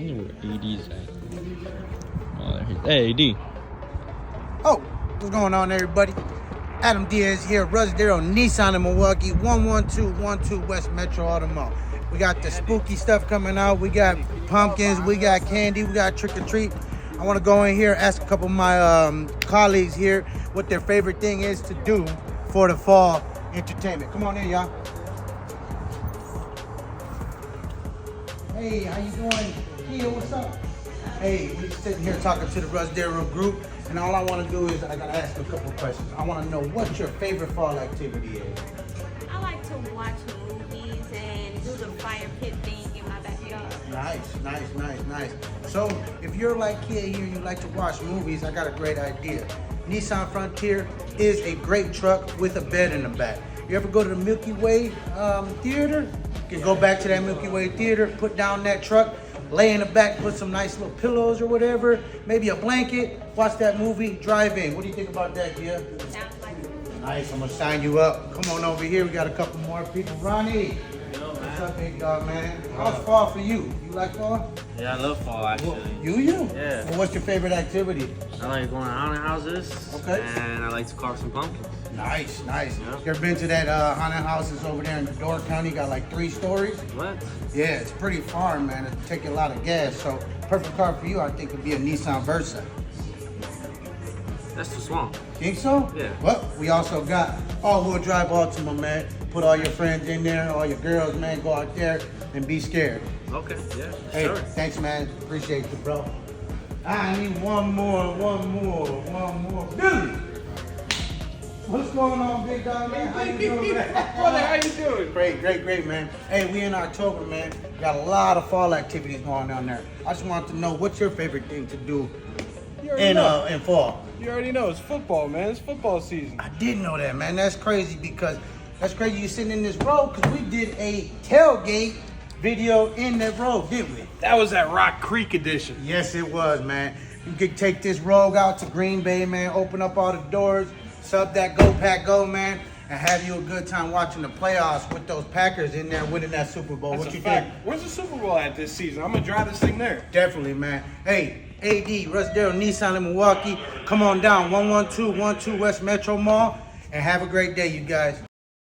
wonder where AD's at. Oh, there he is. Hey, AD. Oh, what's going on, everybody? Adam Diaz here, Russ Darrow Nissan in Milwaukee, 11212 West Metro Automall. We got the spooky stuff coming out. We got pumpkins, we got candy, we got trick or treat. I want to go in here, ask a couple of my colleagues here what their favorite thing is to do for the fall entertainment. Come on in, y'all. Hey, how you doing? Kia, what's up? Hey, we're sitting here talking to the Russ Darrow group, and all I want to do is I gotta ask you a couple of questions. I want to know what your favorite fall activity is. I like to watch movies and do the fire pit thing in my backyard. Nice. So, if you're like Kia here and you like to watch movies, I got a great idea. Nissan Frontier is a great truck with a bed in the back. You ever go to the Milky Way theater? You can go back to that Milky Way theater, put down that truck, lay in the back, put some nice little pillows or whatever, maybe a blanket, watch that movie, drive in. What do you think about that, Kia? Sounds like Nice, I'm gonna sign you up. Come on over here, we got a couple more people. Ronnie, what's up, big dog, man? How's fall for you? You like fall? Yeah, I love fall actually. Well, you? Yeah. Well, what's your favorite activity? I like going to haunted houses. Okay. And I like to carve some pumpkins. Nice. Yeah. You ever been to that haunted houses over there in Door County? Got like 3 stories. What? Yeah, it's pretty far, man. It'll take you a lot of gas. So, perfect car for you, I think, would be a Nissan Versa. That's too small. Think so? Yeah. Well, we also got all-wheel drive Altima, man. Put all your friends in there, all your girls, man. Go out there and be scared. Okay, yeah, Hey, sure. thanks, man. Appreciate you, bro. I need one more. Billy! What's going on, big dog, man? How you doing, man? Brother, how you doing? Great, man. Hey, we in October, man. Got a lot of fall activities going on there. I just want to know, what's your favorite thing to do in fall? You already know, it's football, man. It's football season. I didn't know that, man. That's crazy you sitting in this road because we did a tailgate video in that road, didn't we? That was that Rock Creek edition. Yes, it was, man. You could take this rogue out to Green Bay, man, open up all the doors, sub that Go Pack Go, man, and have you a good time watching the playoffs with those Packers in there winning that Super Bowl. That's What a you fact. think? Where's the Super Bowl at this season? I'm gonna drive this thing there. Definitely, man. Hey, AD, Russ Darrow Nissan in Milwaukee. Come on down, 11212 West Metro Mall, and have a great day, you guys.